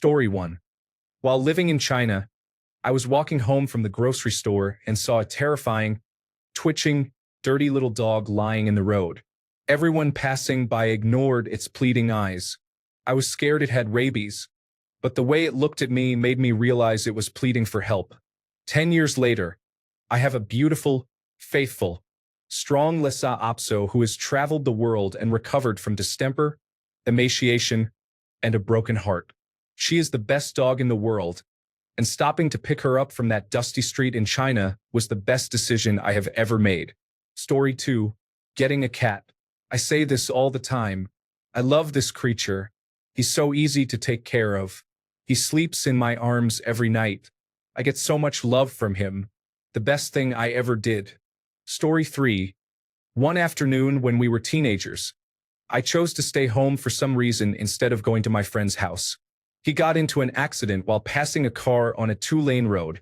Story 1. While living in China, I was walking home from the grocery store and saw a terrifying, twitching, dirty little dog lying in the road. Everyone passing by ignored its pleading eyes. I was scared it had rabies, but the way it looked at me made me realize it was pleading for help. 10 years later, I have a beautiful, faithful, strong Lhasa Apso who has traveled the world and recovered from distemper, emaciation, and a broken heart. She is the best dog in the world, and stopping to pick her up from that dusty street in China was the best decision I have ever made. Story 2. Getting a cat. I say this all the time. I love this creature. He's so easy to take care of. He sleeps in my arms every night. I get so much love from him. The best thing I ever did. Story 3. One afternoon when we were teenagers, I chose to stay home for some reason instead of going to my friend's house. He got into an accident while passing a car on a two-lane road,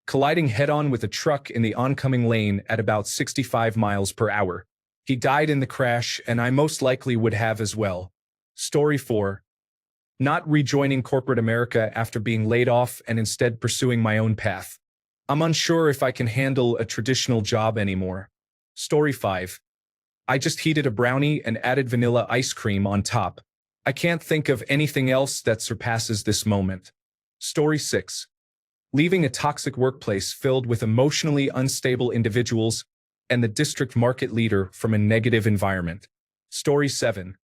colliding head-on with a truck in the oncoming lane at about 65 miles per hour. He died in the crash, and I most likely would have as well. Story 4. Not rejoining corporate America after being laid off and instead pursuing my own path. I'm unsure if I can handle a traditional job anymore. Story 5. I just heated a brownie and added vanilla ice cream on top. I can't think of anything else that surpasses this moment. Story 6. Leaving a toxic workplace filled with emotionally unstable individuals and the district market leader from a negative environment. Story 7.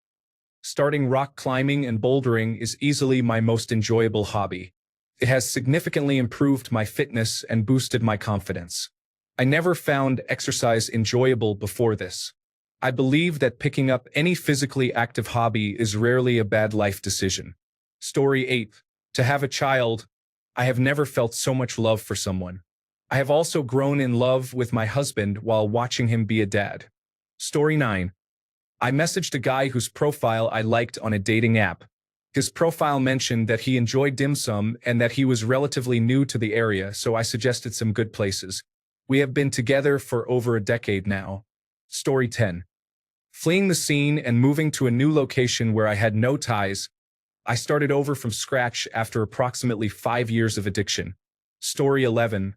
Starting rock climbing and bouldering is easily my most enjoyable hobby. It has significantly improved my fitness and boosted my confidence. I never found exercise enjoyable before this. I believe that picking up any physically active hobby is rarely a bad life decision. Story 8. To have a child, I have never felt so much love for someone. I have also grown in love with my husband while watching him be a dad. Story 9. I messaged a guy whose profile I liked on a dating app. His profile mentioned that he enjoyed dim sum and that he was relatively new to the area, so I suggested some good places. We have been together for over a decade now. Story 10. Fleeing the scene and moving to a new location where I had no ties, I started over from scratch after approximately 5 years of addiction. Story 11.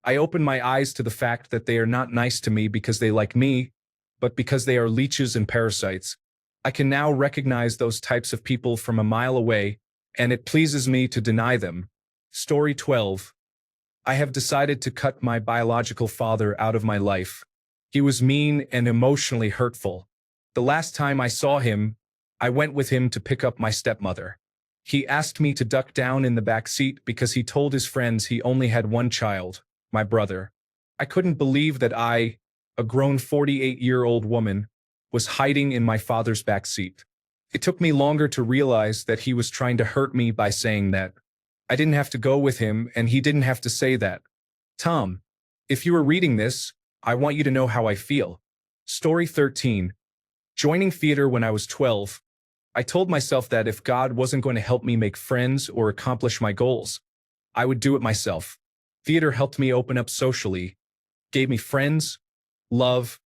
I opened my eyes to the fact that they are not nice to me because they like me, but because they are leeches and parasites. I can now recognize those types of people from a mile away, and it pleases me to deny them. Story 12. I have decided to cut my biological father out of my life. He was mean and emotionally hurtful. The last time I saw him, I went with him to pick up my stepmother. He asked me to duck down in the back seat because he told his friends he only had one child, my brother. I couldn't believe that I, a grown 48-year-old woman, was hiding in my father's back seat. It took me longer to realize that he was trying to hurt me by saying that. I didn't have to go with him, and he didn't have to say that. Tom, if you are reading this, I want you to know how I feel. Story 13. Joining theater when I was 12, I told myself that if God wasn't going to help me make friends or accomplish my goals, I would do it myself. Theater helped me open up socially, gave me friends, love,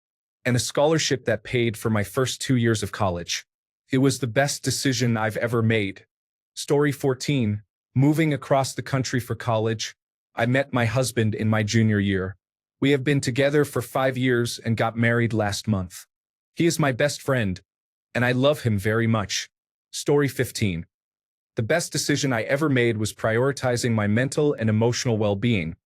and a scholarship that paid for my first 2 years of college. It was the best decision I've ever made. Story 14. Moving across the country for college, I met my husband in my junior year. We have been together for 5 years and got married last month. He is my best friend, and I love him very much. Story 15. The best decision I ever made was prioritizing my mental and emotional well-being,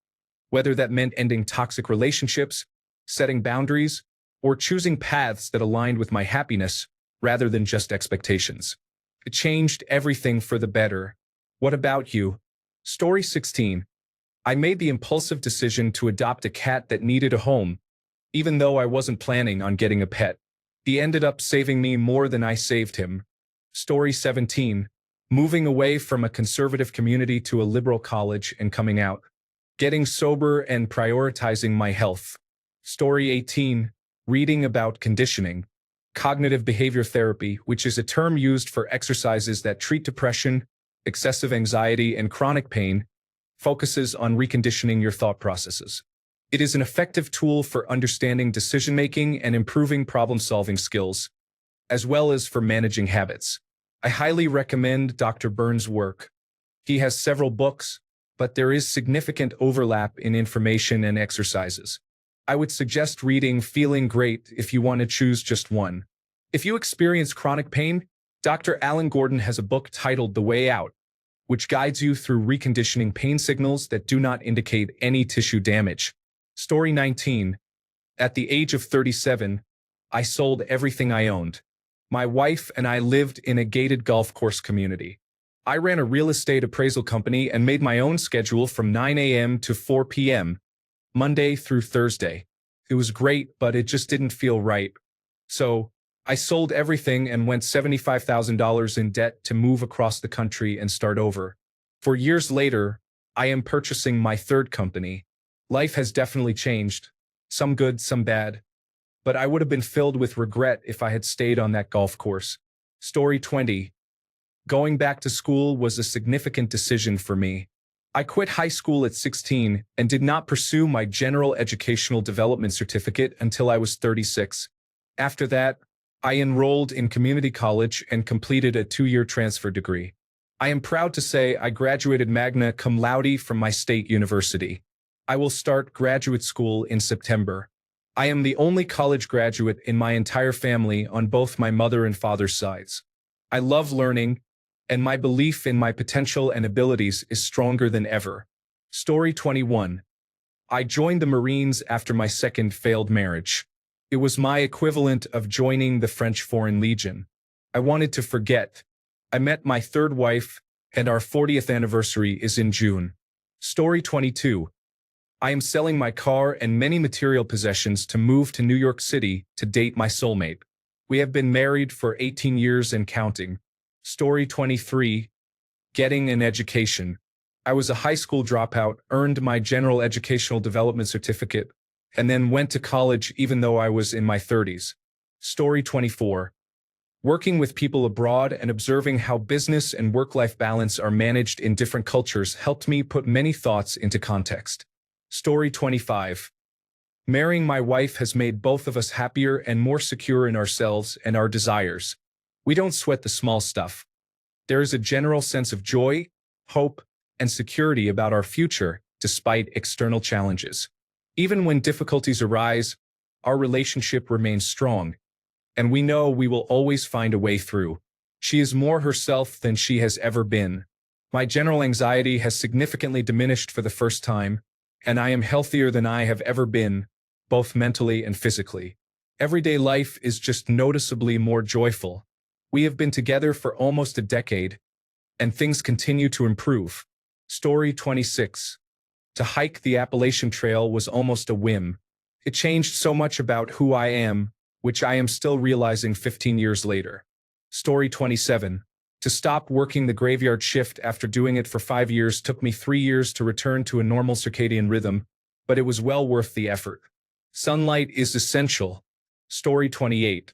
whether that meant ending toxic relationships, setting boundaries, or choosing paths that aligned with my happiness rather than just expectations. It changed everything for the better. What about you? Story 16. I made the impulsive decision to adopt a cat that needed a home, even though I wasn't planning on getting a pet. He ended up saving me more than I saved him. Story 17. Moving away from a conservative community to a liberal college and coming out. Getting sober and prioritizing my health. Story 18. Reading about conditioning. Cognitive behavior therapy, which is a term used for exercises that treat depression, excessive anxiety, and chronic pain, focuses on reconditioning your thought processes. It is an effective tool for understanding decision-making and improving problem-solving skills, as well as for managing habits. I highly recommend Dr. Burns' work. He has several books, but there is significant overlap in information and exercises. I would suggest reading Feeling Great if you want to choose just one. If you experience chronic pain, Dr. Alan Gordon has a book titled The Way Out, which guides you through reconditioning pain signals that do not indicate any tissue damage. Story 19. At the age of 37, I sold everything I owned. My wife and I lived in a gated golf course community. I ran a real estate appraisal company and made my own schedule from 9 a.m. to 4 p.m., Monday through Thursday. It was great, but it just didn't feel right. So, I sold everything and went $75,000 in debt to move across the country and start over. 4 years later, I am purchasing my third company. Life has definitely changed. Some good, some bad. But I would have been filled with regret if I had stayed on that golf course. Story 20. Going back to school was a significant decision for me. I quit high school at 16 and did not pursue my general educational development certificate until I was 36. After that, I enrolled in community college and completed a 2-year transfer degree. I am proud to say I graduated magna cum laude from my state university. I will start graduate school in September. I am the only college graduate in my entire family on both my mother and father's sides. I love learning, and my belief in my potential and abilities is stronger than ever. Story 21. I joined the Marines after my second failed marriage. It was my equivalent of joining the French Foreign Legion. I wanted to forget. I met my third wife, and our 40th anniversary is in June. Story 22. I am selling my car and many material possessions to move to New York City to date my soulmate. We have been married for 18 years and counting. Story 23. Getting an education. I was a high school dropout, earned my general educational development certificate, and then went to college even though I was in my 30s. Story 24. Working with people abroad and observing how business and work-life balance are managed in different cultures helped me put many thoughts into context. Story 25. Marrying my wife has made both of us happier and more secure in ourselves and our desires. We don't sweat the small stuff. There is a general sense of joy, hope, and security about our future, despite external challenges. Even when difficulties arise, our relationship remains strong, and we know we will always find a way through. She is more herself than she has ever been. My general anxiety has significantly diminished for the first time, and I am healthier than I have ever been, both mentally and physically. Everyday life is just noticeably more joyful. We have been together for almost a decade, and things continue to improve. Story 26. To hike the Appalachian Trail was almost a whim. It changed so much about who I am, which I am still realizing 15 years later. Story 27. To stop working the graveyard shift after doing it for 5 years took me 3 years to return to a normal circadian rhythm, but it was well worth the effort. Sunlight is essential. Story 28.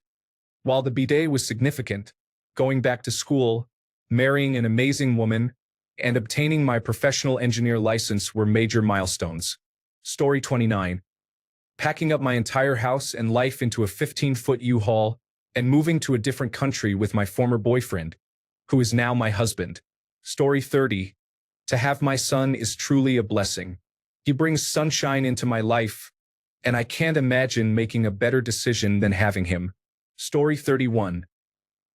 While the B-Day was significant, going back to school, marrying an amazing woman, and obtaining my professional engineer license were major milestones. Story 29. Packing up my entire house and life into a 15-foot U-Haul and moving to a different country with my former boyfriend, who is now my husband. Story 30. To have my son is truly a blessing. He brings sunshine into my life, and I can't imagine making a better decision than having him. Story 31.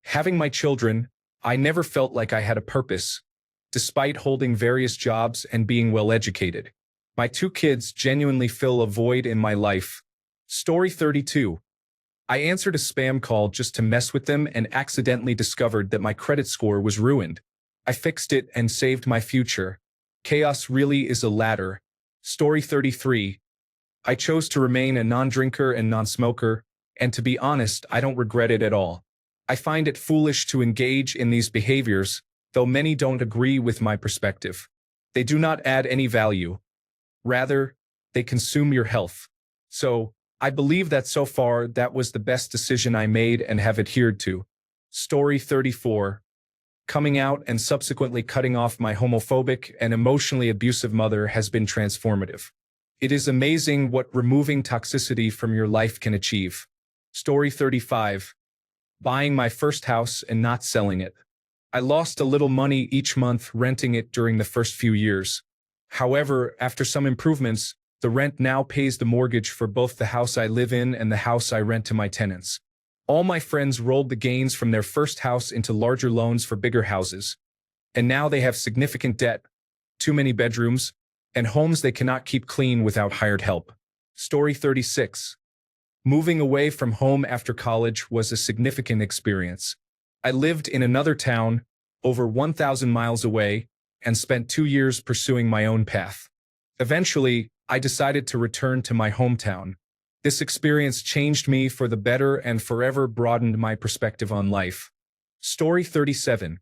Having my children, I never felt like I had a purpose, despite holding various jobs and being well educated. My 2 kids genuinely fill a void in my life. Story 32. I answered a spam call just to mess with them and accidentally discovered that my credit score was ruined. I fixed it and saved my future. Chaos really is a ladder. Story 33. I chose to remain a non-drinker and non-smoker, and to be honest, I don't regret it at all. I find it foolish to engage in these behaviors, though many don't agree with my perspective. They do not add any value. Rather, they consume your health. So, I believe that so far that was the best decision I made and have adhered to. Story 34. Coming out and subsequently cutting off my homophobic and emotionally abusive mother has been transformative. It is amazing what removing toxicity from your life can achieve. Story 35. Buying my first house and not selling it. I lost a little money each month renting it during the first few years. However, after some improvements, the rent now pays the mortgage for both the house I live in and the house I rent to my tenants. All my friends rolled the gains from their first house into larger loans for bigger houses. And now they have significant debt, too many bedrooms, and homes they cannot keep clean without hired help. Story 36. Moving away from home after college was a significant experience. I lived in another town, over 1,000 miles away, and spent 2 years pursuing my own path. Eventually, I decided to return to my hometown. This experience changed me for the better and forever broadened my perspective on life. Story 37.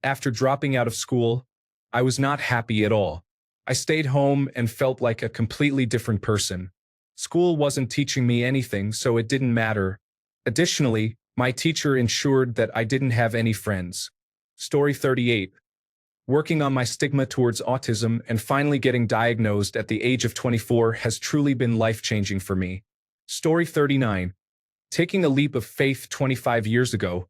After dropping out of school, I was not happy at all. I stayed home and felt like a completely different person. School wasn't teaching me anything, so it didn't matter. Additionally, my teacher ensured that I didn't have any friends. Story 38. Working on my stigma towards autism and finally getting diagnosed at the age of 24 has truly been life-changing for me. Story 39. Taking a leap of faith 25 years ago,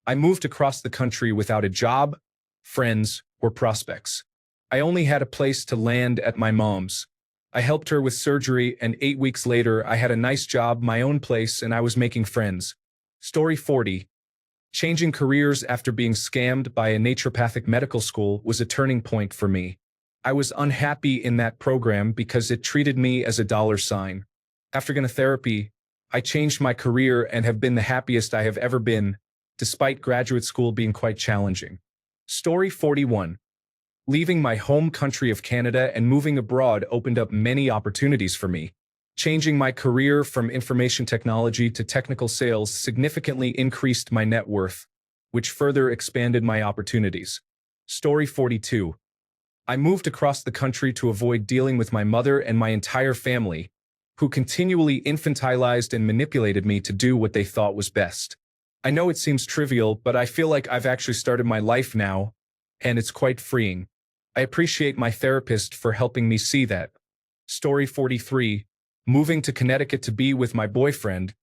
I moved across the country without a job, friends, or prospects. I only had a place to land at my mom's. I helped her with surgery, and 8 weeks later I had a nice job, my own place, and I was making friends. Story 40. Changing careers after being scammed by a naturopathic medical school was a turning point for me. I was unhappy in that program because it treated me as a dollar sign. After going to therapy, I changed my career and have been the happiest I have ever been, despite graduate school being quite challenging. Story 41. Leaving my home country of Canada and moving abroad opened up many opportunities for me. Changing my career from information technology to technical sales significantly increased my net worth, which further expanded my opportunities. Story 42. I moved across the country to avoid dealing with my mother and my entire family, who continually infantilized and manipulated me to do what they thought was best. I know it seems trivial, but I feel like I've actually started my life now, and it's quite freeing. I appreciate my therapist for helping me see that. Story 43. Moving to Connecticut to be with my boyfriend,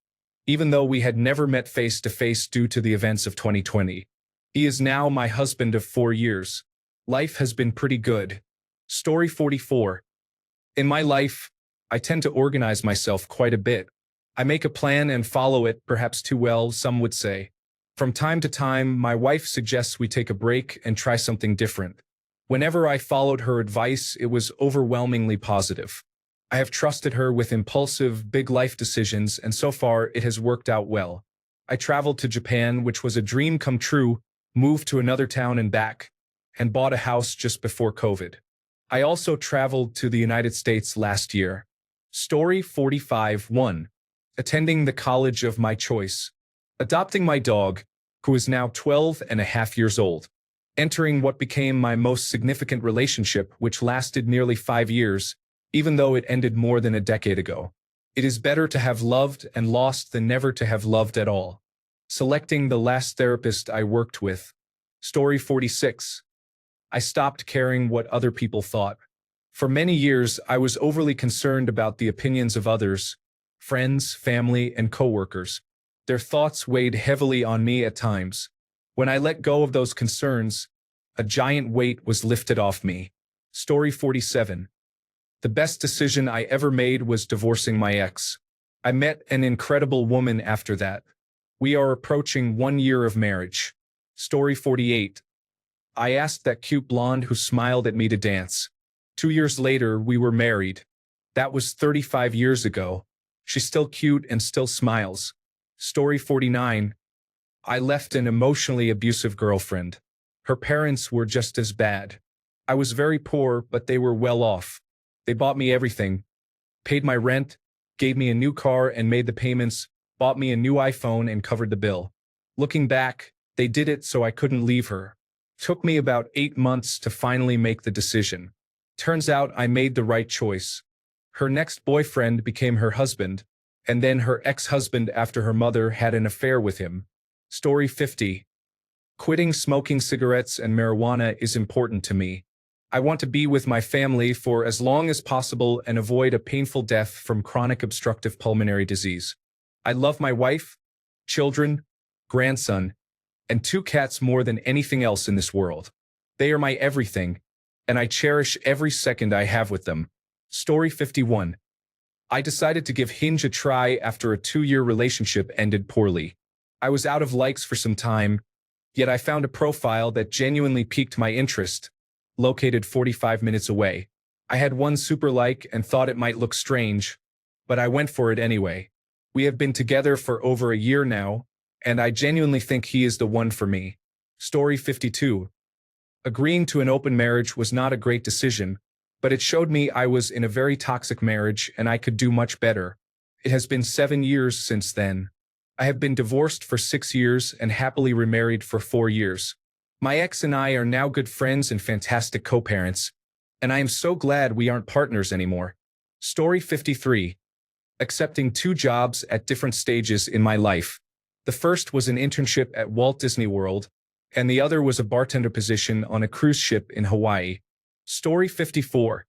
even though we had never met face-to-face due to the events of 2020. He is now my husband of 4 years. Life has been pretty good. Story 44. In my life, I tend to organize myself quite a bit. I make a plan and follow it, perhaps too well, some would say. From time to time, my wife suggests we take a break and try something different. Whenever I followed her advice, it was overwhelmingly positive. I have trusted her with impulsive, big life decisions, and so far it has worked out well. I traveled to Japan, which was a dream come true, moved to another town and back, and bought a house just before COVID. I also traveled to the United States last year. Story 45. 1. Attending the college of my choice. Adopting my dog, who is now 12 and a half years old. Entering what became my most significant relationship, which lasted nearly 5 years, even though it ended more than a decade ago. It is better to have loved and lost than never to have loved at all. Selecting the last therapist I worked with. Story 46. I stopped caring what other people thought. For many years, I was overly concerned about the opinions of others, friends, family, and coworkers. Their thoughts weighed heavily on me at times. When I let go of those concerns, a giant weight was lifted off me. Story 47. The best decision I ever made was divorcing my ex. I met an incredible woman after that. We are approaching 1 year of marriage. Story 48. I asked that cute blonde who smiled at me to dance. 2 years later, we were married. That was 35 years ago. She's still cute and still smiles. Story 49. I left an emotionally abusive girlfriend. Her parents were just as bad. I was very poor, but they were well off. They bought me everything, paid my rent, gave me a new car and made the payments, bought me a new iPhone and covered the bill. Looking back, they did it so I couldn't leave her. Took me about 8 months to finally make the decision. Turns out I made the right choice. Her next boyfriend became her husband, and then her ex-husband after her mother had an affair with him. Story 50. Quitting smoking cigarettes and marijuana is important to me. I want to be with my family for as long as possible and avoid a painful death from chronic obstructive pulmonary disease. I love my wife, children, grandson, and 2 cats more than anything else in this world. They are my everything, and I cherish every second I have with them. Story 51. I decided to give Hinge a try after a 2-year relationship ended poorly. I was out of likes for some time, yet I found a profile that genuinely piqued my interest, located 45 minutes away. I had one super like and thought it might look strange, but I went for it anyway. We have been together for over a year now, and I genuinely think he is the one for me. Story 52. Agreeing to an open marriage was not a great decision, but it showed me I was in a very toxic marriage and I could do much better. It has been 7 years since then. I have been divorced for 6 years and happily remarried for 4 years. My ex and I are now good friends and fantastic co-parents, and I am so glad we aren't partners anymore. Story 53. Accepting 2 jobs at different stages in my life. The first was an internship at Walt Disney World, and the other was a bartender position on a cruise ship in Hawaii. Story 54.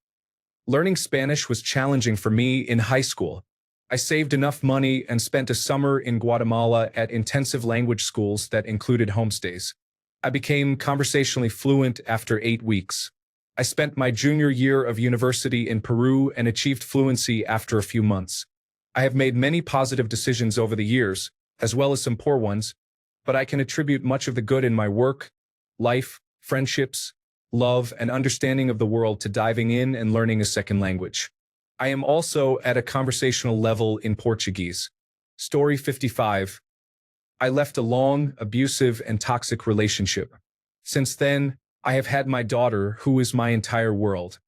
Learning Spanish was challenging for me in high school. I saved enough money and spent a summer in Guatemala at intensive language schools that included homestays. I became conversationally fluent after 8 weeks. I spent my junior year of university in Peru and achieved fluency after a few months. I have made many positive decisions over the years, as well as some poor ones, but I can attribute much of the good in my work, life, friendships, love, and understanding of the world to diving in and learning a second language. I am also at a conversational level in Portuguese. Story 55. I left a long, abusive, and toxic relationship. Since then, I have had my daughter, who is my entire world.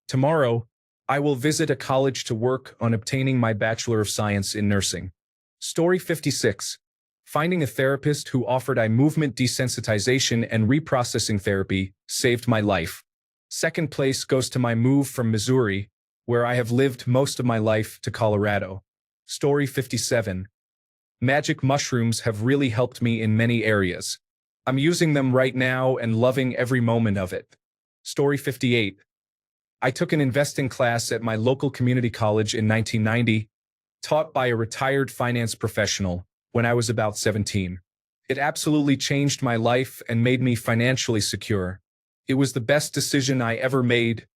Tomorrow, I will visit a college to work on obtaining my Bachelor of Science in Nursing. Story 56. Finding a therapist who offered eye movement desensitization and reprocessing therapy saved my life. Second place goes to my move from Missouri, where I have lived most of my life, to Colorado. Story 57. Magic mushrooms have really helped me in many areas. I'm using them right now and loving every moment of it. Story 58. I took an investing class at my local community college in 1990, taught by a retired finance professional, when I was about 17. It absolutely changed my life and made me financially secure. It was the best decision I ever made,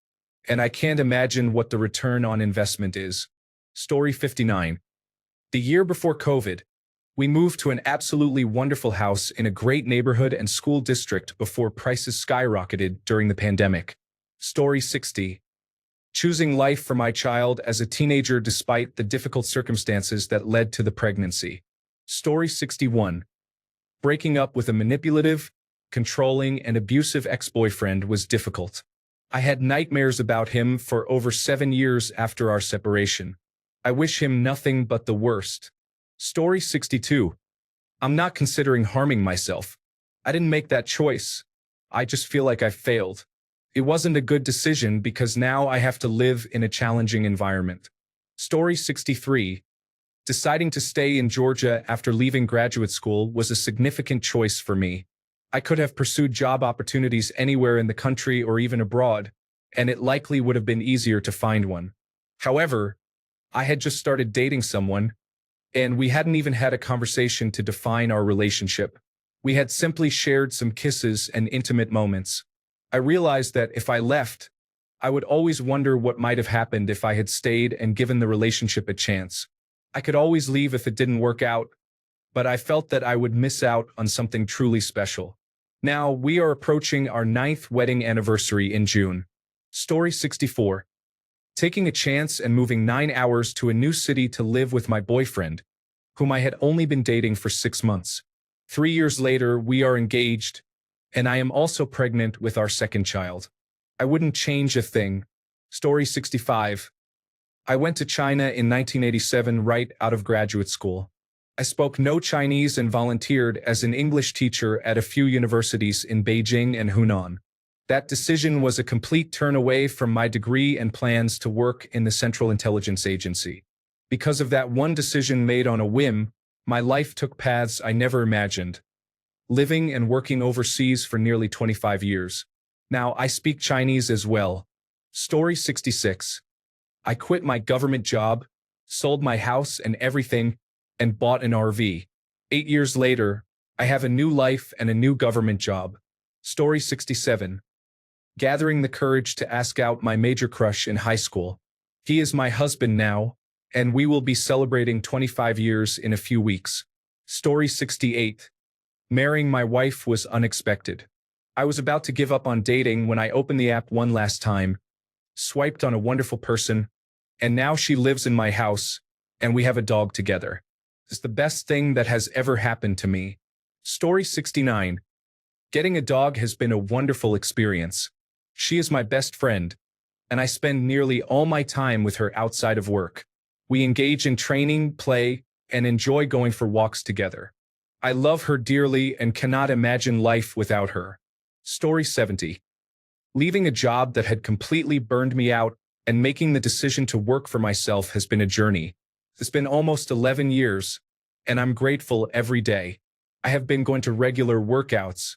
and I can't imagine what the return on investment is. Story 59. The year before COVID, we moved to an absolutely wonderful house in a great neighborhood and school district before prices skyrocketed during the pandemic. Story 60. Choosing life for my child as a teenager despite the difficult circumstances that led to the pregnancy. Story 61. Breaking up with a manipulative, controlling, and abusive ex-boyfriend was difficult. I had nightmares about him for over 7 years after our separation. I wish him nothing but the worst. Story 62. I'm not considering harming myself. I didn't make that choice. I just feel like I failed. It wasn't a good decision because now I have to live in a challenging environment. Story 63. Deciding to stay in Georgia after leaving graduate school was a significant choice for me. I could have pursued job opportunities anywhere in the country or even abroad, and it likely would have been easier to find one. However, I had just started dating someone, and we hadn't even had a conversation to define our relationship. We had simply shared some kisses and intimate moments. I realized that if I left, I would always wonder what might have happened if I had stayed and given the relationship a chance. I could always leave if it didn't work out, but I felt that I would miss out on something truly special. Now, we are approaching our 9th wedding anniversary in June. Story 64. Taking a chance and moving 9 hours to a new city to live with my boyfriend, whom I had only been dating for 6 months. 3 years later, we are engaged, and I am also pregnant with our second child. I wouldn't change a thing. Story 65. I went to China in 1987 right out of graduate school. I spoke no Chinese and volunteered as an English teacher at a few universities in Beijing and Hunan. That decision was a complete turn away from my degree and plans to work in the Central Intelligence Agency. Because of that one decision made on a whim, my life took paths I never imagined. Living and working overseas for nearly 25 years. Now I speak Chinese as well. Story 66. I quit my government job, sold my house and everything, and bought an RV. 8 years later, I have a new life and a new government job. Story 67. Gathering the courage to ask out my major crush in high school. He is my husband now, and we will be celebrating 25 years in a few weeks. Story 68. Marrying my wife was unexpected. I was about to give up on dating when I opened the app one last time, swiped on a wonderful person, and now she lives in my house, and we have a dog together. It's the best thing that has ever happened to me. Story 69. Getting a dog has been a wonderful experience. She is my best friend, and I spend nearly all my time with her outside of work. We engage in training, play, and enjoy going for walks together. I love her dearly and cannot imagine life without her. Story 70. Leaving a job that had completely burned me out and making the decision to work for myself has been a journey. It's been almost 11 years, and I'm grateful every day. I have been going to regular workouts.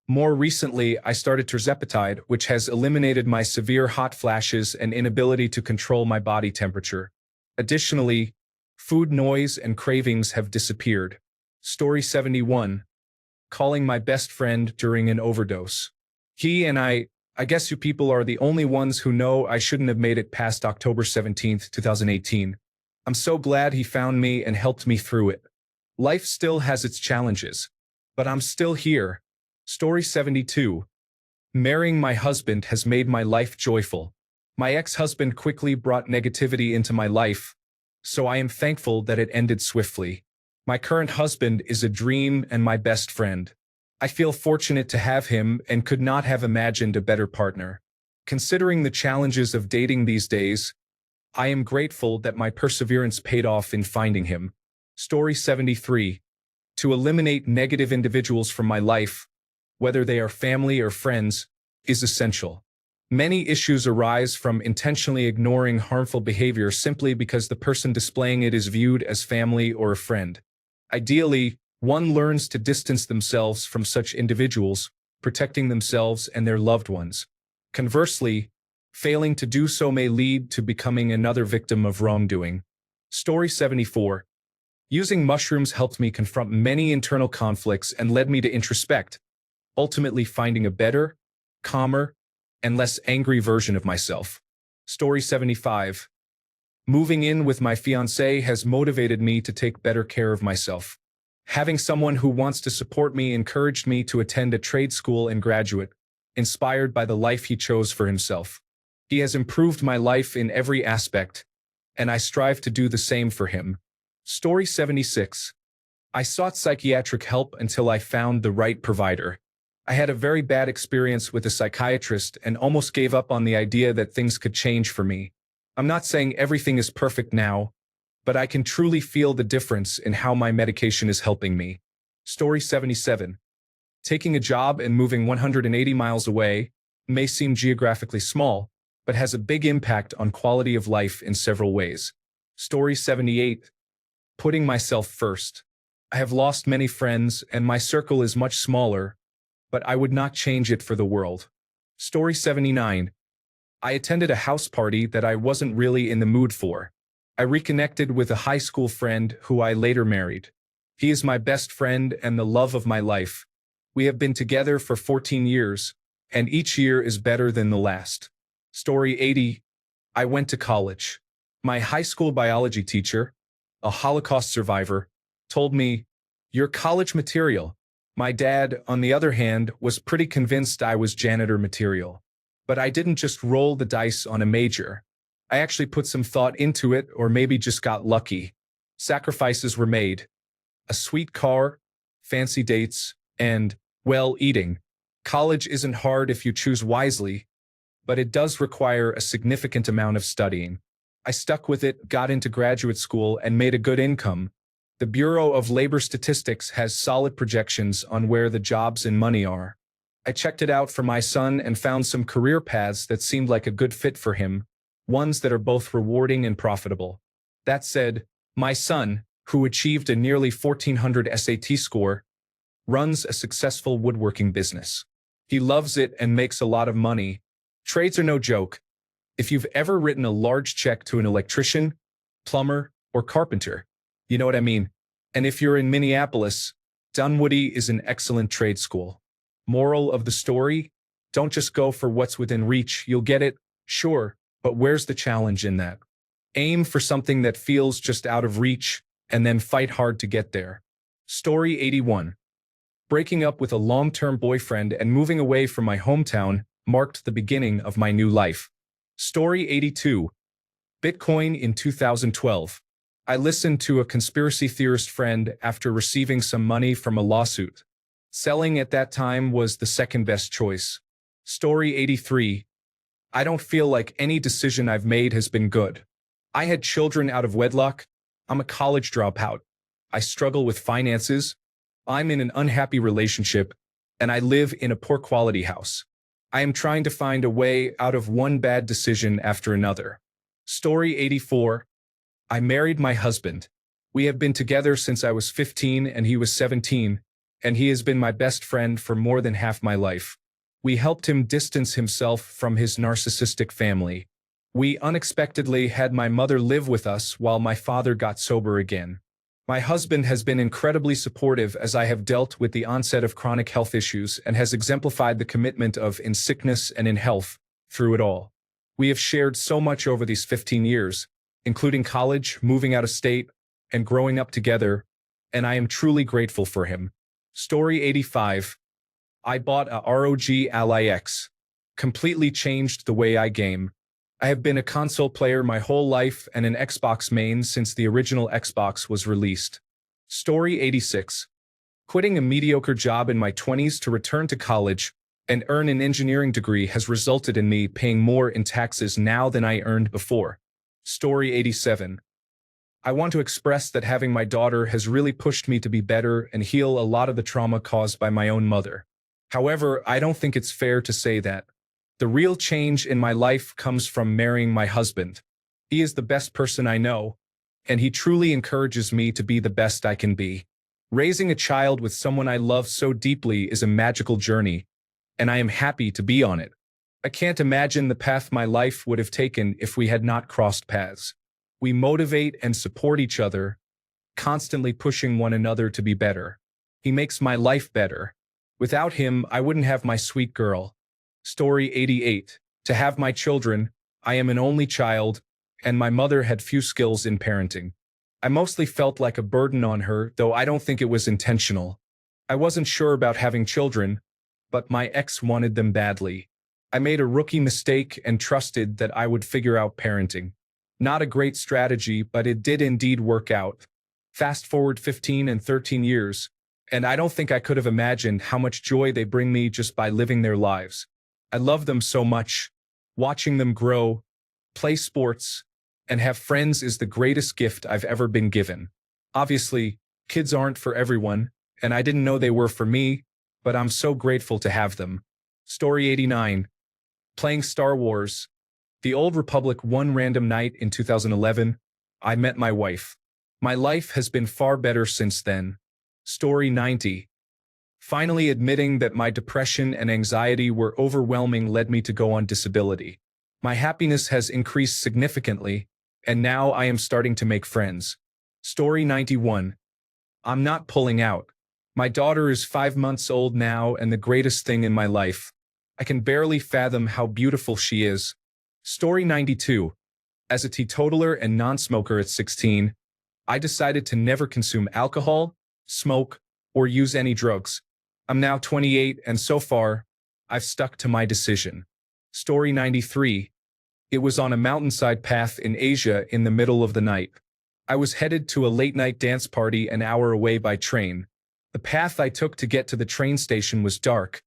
More recently, I started tirzepatide, which has eliminated my severe hot flashes and inability to control my body temperature. Additionally, food noise and cravings have disappeared. Story 71. Calling my best friend during an overdose. He and I guess you people are the only ones who know I shouldn't have made it past October 17th, 2018. I'm so glad he found me and helped me through it. Life still has its challenges, but I'm still here. Story 72. Marrying my husband has made my life joyful. My ex-husband quickly brought negativity into my life, so I am thankful that it ended swiftly. My current husband is a dream and my best friend. I feel fortunate to have him and could not have imagined a better partner. Considering the challenges of dating these days, I am grateful that my perseverance paid off in finding him. Story 73. To eliminate negative individuals from my life, whether they are family or friends, is essential. Many issues arise from intentionally ignoring harmful behavior simply because the person displaying it is viewed as family or a friend. Ideally, one learns to distance themselves from such individuals, protecting themselves and their loved ones. Conversely, failing to do so may lead to becoming another victim of wrongdoing. Story 74. Using mushrooms helped me confront many internal conflicts and led me to introspect, ultimately finding a better, calmer, and less angry version of myself. Story 75. Moving in with my fiancé has motivated me to take better care of myself. Having someone who wants to support me encouraged me to attend a trade school and graduate, inspired by the life he chose for himself. He has improved my life in every aspect, and I strive to do the same for him. Story 76. I sought psychiatric help until I found the right provider. I had a very bad experience with a psychiatrist and almost gave up on the idea that things could change for me. I'm not saying everything is perfect now, but I can truly feel the difference in how my medication is helping me. Story 77. Taking a job and moving 180 miles away may seem geographically small, but has a big impact on quality of life in several ways. Story 78. Putting myself first. I have lost many friends and my circle is much smaller, but I would not change it for the world. Story 79. I attended a house party that I wasn't really in the mood for. I reconnected with a high school friend who I later married. He is my best friend and the love of my life. We have been together for 14 years, and each year is better than the last. Story 80. I went to college. My high school biology teacher, a Holocaust survivor, told me, "You're college material." My dad, on the other hand, was pretty convinced I was janitor material. But I didn't just roll the dice on a major. I actually put some thought into it, or maybe just got lucky. Sacrifices were made. A sweet car, fancy dates, and, well, eating. College isn't hard if you choose wisely, but it does require a significant amount of studying. I stuck with it, got into graduate school, and made a good income. The Bureau of Labor Statistics has solid projections on where the jobs and money are. I checked it out for my son and found some career paths that seemed like a good fit for him, ones that are both rewarding and profitable. That said, my son, who achieved a nearly 1400 SAT score, runs a successful woodworking business. He loves it and makes a lot of money. Trades are no joke. If you've ever written a large check to an electrician, plumber, or carpenter, you know what I mean. And if you're in Minneapolis, Dunwoody is an excellent trade school. Moral of the story? Don't just go for what's within reach. You'll get it, sure, but where's the challenge in that? Aim for something that feels just out of reach, and then fight hard to get there. Story 81. Breaking up with a long-term boyfriend and moving away from my hometown marked the beginning of my new life. Story 82. Bitcoin in 2012. I listened to a conspiracy theorist friend after receiving some money from a lawsuit. Selling at that time was the second best choice. Story 83. I don't feel like any decision I've made has been good. I had children out of wedlock. I'm a college dropout. I struggle with finances. I'm in an unhappy relationship, and I live in a poor quality house. I am trying to find a way out of one bad decision after another. Story 84. I married my husband. We have been together since I was 15 and he was 17, and he has been my best friend for more than half my life. We helped him distance himself from his narcissistic family. We unexpectedly had my mother live with us while my father got sober again. My husband has been incredibly supportive as I have dealt with the onset of chronic health issues and has exemplified the commitment of in sickness and in health through it all. We have shared so much over these 15 years, including college, moving out of state, and growing up together, and I am truly grateful for him. Story 85. I bought a ROG Ally X. Completely changed the way I game. I have been a console player my whole life and an Xbox main since the original Xbox was released. Story 86. Quitting a mediocre job in my 20s to return to college and earn an engineering degree has resulted in me paying more in taxes now than I earned before. Story 87. I want to express that having my daughter has really pushed me to be better and heal a lot of the trauma caused by my own mother. However, I don't think it's fair to say that. The real change in my life comes from marrying my husband. He is the best person I know, and he truly encourages me to be the best I can be. Raising a child with someone I love so deeply is a magical journey, and I am happy to be on it. I can't imagine the path my life would have taken if we had not crossed paths. We motivate and support each other, constantly pushing one another to be better. He makes my life better. Without him, I wouldn't have my sweet girl. Story 88. To have my children, I am an only child, and my mother had few skills in parenting. I mostly felt like a burden on her, though I don't think it was intentional. I wasn't sure about having children, but my ex wanted them badly. I made a rookie mistake and trusted that I would figure out parenting. Not a great strategy, but it did indeed work out. Fast forward 15 and 13 years, and I don't think I could have imagined how much joy they bring me just by living their lives. I love them so much. Watching them grow, play sports, and have friends is the greatest gift I've ever been given. Obviously, kids aren't for everyone, and I didn't know they were for me, but I'm so grateful to have them. Story 89. Playing Star Wars. The Old Republic one random night in 2011, I met my wife. My life has been far better since then. Story 90. Finally admitting that my depression and anxiety were overwhelming led me to go on disability. My happiness has increased significantly, and now I am starting to make friends. Story 91. I'm not pulling out. My daughter is 5 months old now and the greatest thing in my life. I can barely fathom how beautiful she is. Story 92. As a teetotaler and non-smoker at 16, I decided to never consume alcohol, smoke, or use any drugs. I'm now 28 and so far, I've stuck to my decision. Story 93. It was on a mountainside path in Asia in the middle of the night. I was headed to a late-night dance party an hour away by train. The path I took to get to the train station was dark,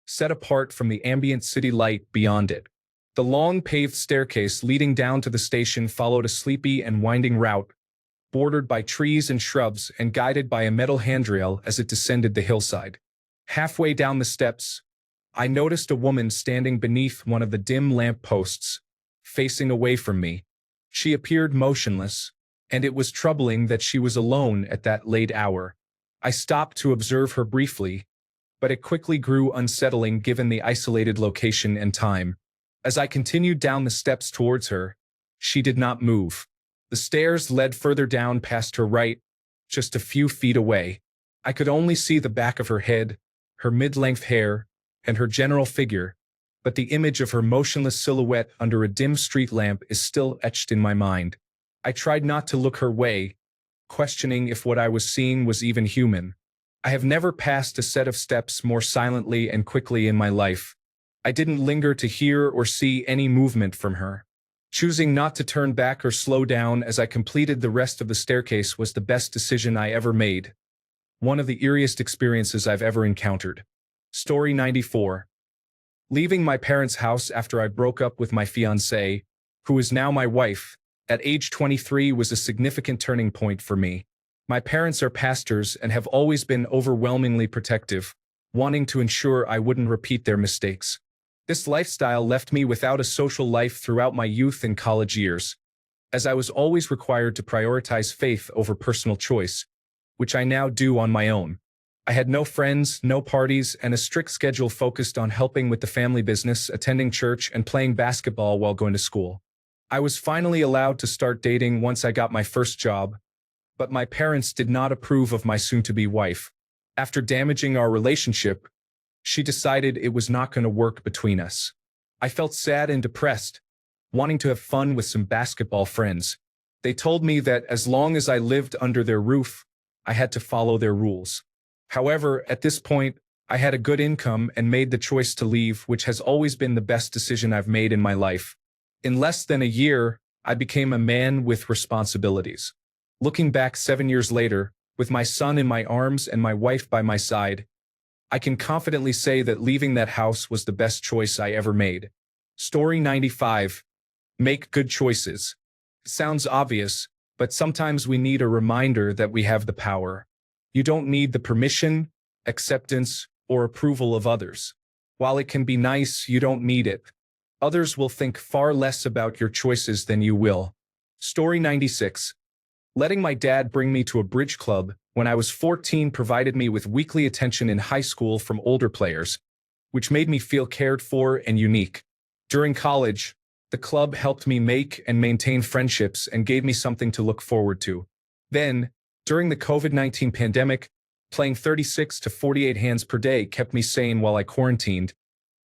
set apart from the ambient city light beyond it. The long paved staircase leading down to the station followed a sleepy and winding route, bordered by trees and shrubs and guided by a metal handrail as it descended the hillside. Halfway down the steps, I noticed a woman standing beneath one of the dim lamp posts, facing away from me. She appeared motionless, and it was troubling that she was alone at that late hour. I stopped to observe her briefly, but it quickly grew unsettling given the isolated location and time. As I continued down the steps towards her, she did not move. The stairs led further down past her right, just a few feet away. I could only see the back of her head, her mid-length hair, and her general figure, but the image of her motionless silhouette under a dim street lamp is still etched in my mind. I tried not to look her way, questioning if what I was seeing was even human. I have never passed a set of steps more silently and quickly in my life. I didn't linger to hear or see any movement from her. Choosing not to turn back or slow down as I completed the rest of the staircase was the best decision I ever made. One of the eeriest experiences I've ever encountered. Story 94. Leaving my parents' house after I broke up with my fiancée, who is now my wife, at age 23 was a significant turning point for me. My parents are pastors and have always been overwhelmingly protective, wanting to ensure I wouldn't repeat their mistakes. This lifestyle left me without a social life throughout my youth and college years, as I was always required to prioritize faith over personal choice, which I now do on my own. I had no friends, no parties, and a strict schedule focused on helping with the family business, attending church, and playing basketball while going to school. I was finally allowed to start dating once I got my first job, but my parents did not approve of my soon-to-be wife. After damaging our relationship, she decided it was not going to work between us. I felt sad and depressed, wanting to have fun with some basketball friends. They told me that as long as I lived under their roof, I had to follow their rules. However, at this point, I had a good income and made the choice to leave, which has always been the best decision I've made in my life. In less than a year, I became a man with responsibilities. Looking back 7 years later, with my son in my arms and my wife by my side, I can confidently say that leaving that house was the best choice I ever made. Story 95. Make good choices. It sounds obvious, but sometimes we need a reminder that we have the power. You don't need the permission, acceptance, or approval of others. While it can be nice, you don't need it. Others will think far less about your choices than you will. Story 96. Letting my dad bring me to a bridge club when I was 14 provided me with weekly attention in high school from older players, which made me feel cared for and unique. During college, the club helped me make and maintain friendships and gave me something to look forward to. Then, during the COVID-19 pandemic, playing 36 to 48 hands per day kept me sane while I quarantined,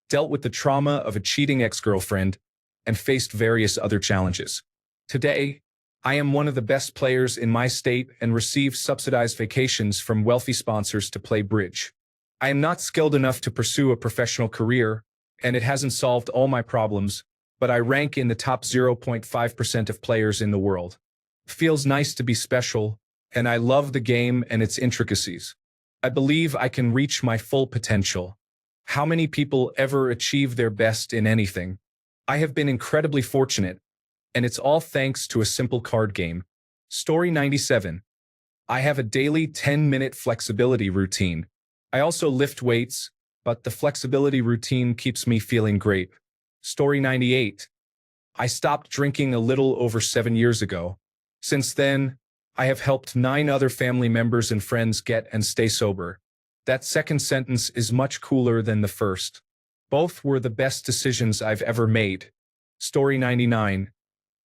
dealt with the trauma of a cheating ex-girlfriend, and faced various other challenges. Today, I am one of the best players in my state and receive subsidized vacations from wealthy sponsors to play bridge. I am not skilled enough to pursue a professional career, and it hasn't solved all my problems, but I rank in the top 0.5% of players in the world. Feels nice to be special, and I love the game and its intricacies. I believe I can reach my full potential. How many people ever achieve their best in anything? I have been incredibly fortunate, and it's all thanks to a simple card game. Story 97. I have a daily 10-minute flexibility routine. I also lift weights, but the flexibility routine keeps me feeling great. Story 98. I stopped drinking a little over 7 years ago. Since then, I have helped 9 other family members and friends get and stay sober. That second sentence is much cooler than the first. Both were the best decisions I've ever made. Story 99.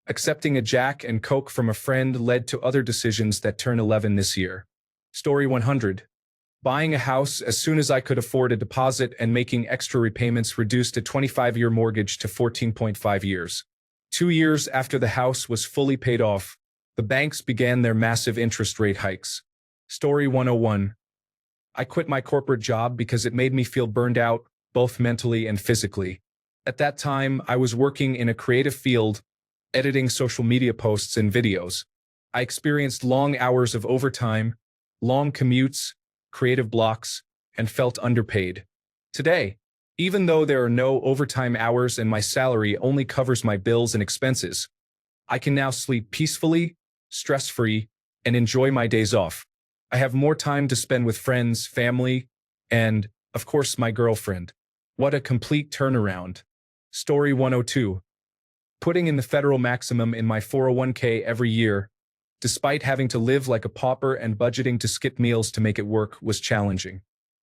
Accepting a Jack and Coke from a friend led to other decisions that turn 11 this year. Story 100. Buying a house as soon as I could afford a deposit and making extra repayments reduced a 25-year mortgage to 14.5 years. 2 years after the house was fully paid off, the banks began their massive interest rate hikes. Story 101. I quit my corporate job because it made me feel burned out, both mentally and physically. At that time, I was working in a creative field, editing social media posts and videos. I experienced long hours of overtime, long commutes, creative blocks, and felt underpaid. Today, even though there are no overtime hours and my salary only covers my bills and expenses, I can now sleep peacefully, stress-free, and enjoy my days off. I have more time to spend with friends, family, and, of course, my girlfriend. What a complete turnaround. Story 102. Putting in the federal maximum in my 401k every year, despite having to live like a pauper and budgeting to skip meals to make it work, was challenging.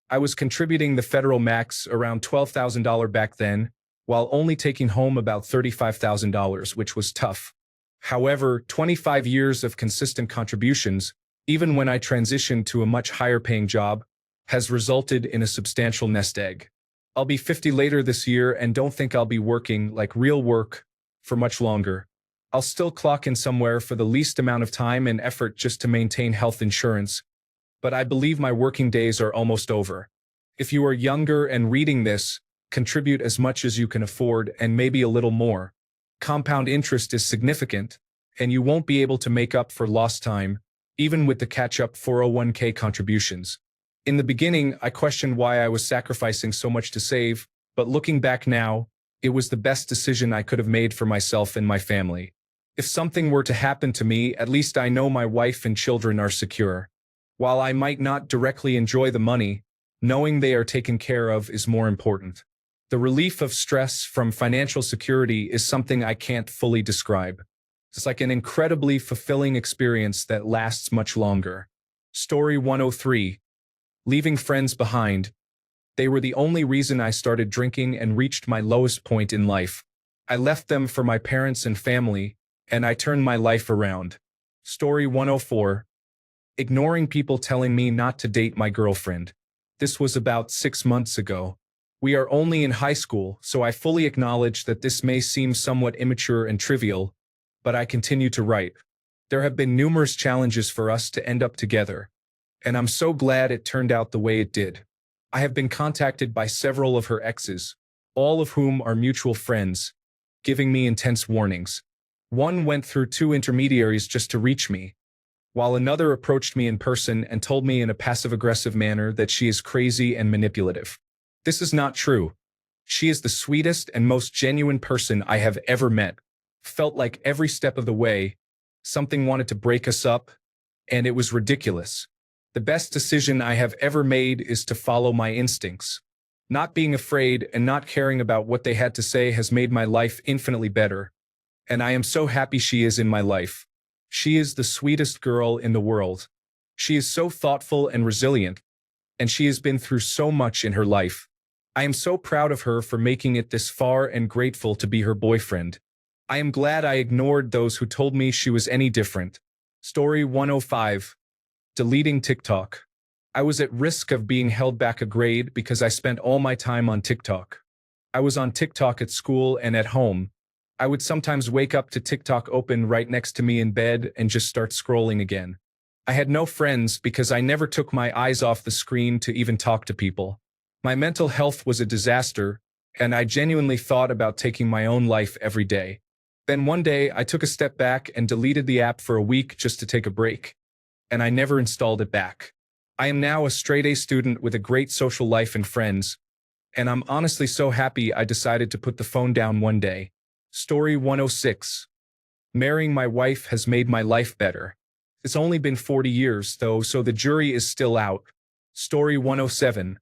I was contributing the federal max around $12,000 back then, while only taking home about $35,000, which was tough. However, 25 years of consistent contributions, even when I transitioned to a much higher paying job, has resulted in a substantial nest egg. I'll be 50 later this year and don't think I'll be working like real work for much longer. I'll still clock in somewhere for the least amount of time and effort just to maintain health insurance, but I believe my working days are almost over. If you are younger and reading this, contribute as much as you can afford and maybe a little more. Compound interest is significant, and you won't be able to make up for lost time, even with the catch-up 401k contributions. In the beginning, I questioned why I was sacrificing so much to save, but looking back now, it was the best decision I could have made for myself and my family. If something were to happen to me, at least I know my wife and children are secure. While I might not directly enjoy the money, knowing they are taken care of is more important. The relief of stress from financial security is something I can't fully describe. It's like an incredibly fulfilling experience that lasts much longer. Story 103. Leaving friends behind. They were the only reason I started drinking and reached my lowest point in life. I left them for my parents and family, and I turned my life around. Story 104. Ignoring people telling me not to date my girlfriend. This was about 6 months ago. We are only in high school, so I fully acknowledge that this may seem somewhat immature and trivial, but I continue to write. There have been numerous challenges for us to end up together, and I'm so glad it turned out the way it did. I have been contacted by several of her exes, all of whom are mutual friends, giving me intense warnings. One went through 2 intermediaries just to reach me, while another approached me in person and told me in a passive-aggressive manner that she is crazy and manipulative. This is not true. She is the sweetest and most genuine person I have ever met. Felt like every step of the way, something wanted to break us up, and it was ridiculous. The best decision I have ever made is to follow my instincts. Not being afraid and not caring about what they had to say has made my life infinitely better, and I am so happy she is in my life. She is the sweetest girl in the world. She is so thoughtful and resilient, and she has been through so much in her life. I am so proud of her for making it this far and grateful to be her boyfriend. I am glad I ignored those who told me she was any different. Story 105. Deleting TikTok. I was at risk of being held back a grade because I spent all my time on TikTok. I was on TikTok at school and at home. I would sometimes wake up to TikTok open right next to me in bed and just start scrolling again. I had no friends because I never took my eyes off the screen to even talk to people. My mental health was a disaster, and I genuinely thought about taking my own life every day. Then one day, I took a step back and deleted the app for a week just to take a break, and I never installed it back. I am now a straight-A student with a great social life and friends, and I'm honestly so happy I decided to put the phone down one day. Story 106. Marrying my wife has made my life better. It's only been 40 years, though, so the jury is still out. Story 107.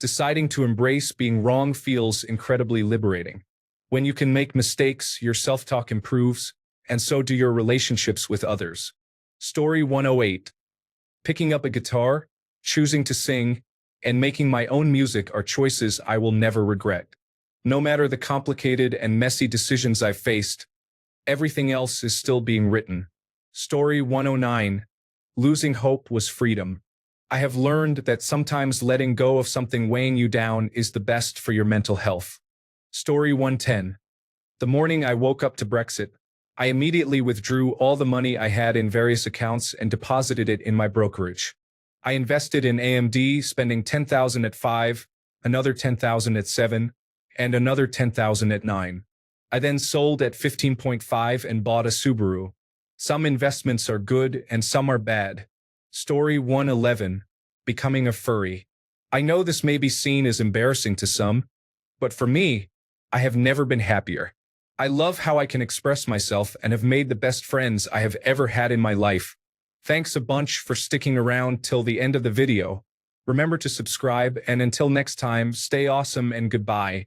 Deciding to embrace being wrong feels incredibly liberating. When you can make mistakes, your self-talk improves, and so do your relationships with others. Story 108. Picking up a guitar, choosing to sing, and making my own music are choices I will never regret. No matter the complicated and messy decisions I've faced, everything else is still being written. Story 109. Losing hope was freedom. I have learned that sometimes letting go of something weighing you down is the best for your mental health. Story 110. The morning I woke up to Brexit, I immediately withdrew all the money I had in various accounts and deposited it in my brokerage. I invested in AMD, spending $10,000 at 5, another $10,000 at 7, and another $10,000 at 9. I then sold at 15.5 and bought a Subaru. Some investments are good and some are bad. Story 111. Becoming a furry. I know this may be seen as embarrassing to some, but for me, I have never been happier. I love how I can express myself and have made the best friends I have ever had in my life. Thanks a bunch for sticking around till the end of the video. Remember to subscribe, and until next time, stay awesome and goodbye.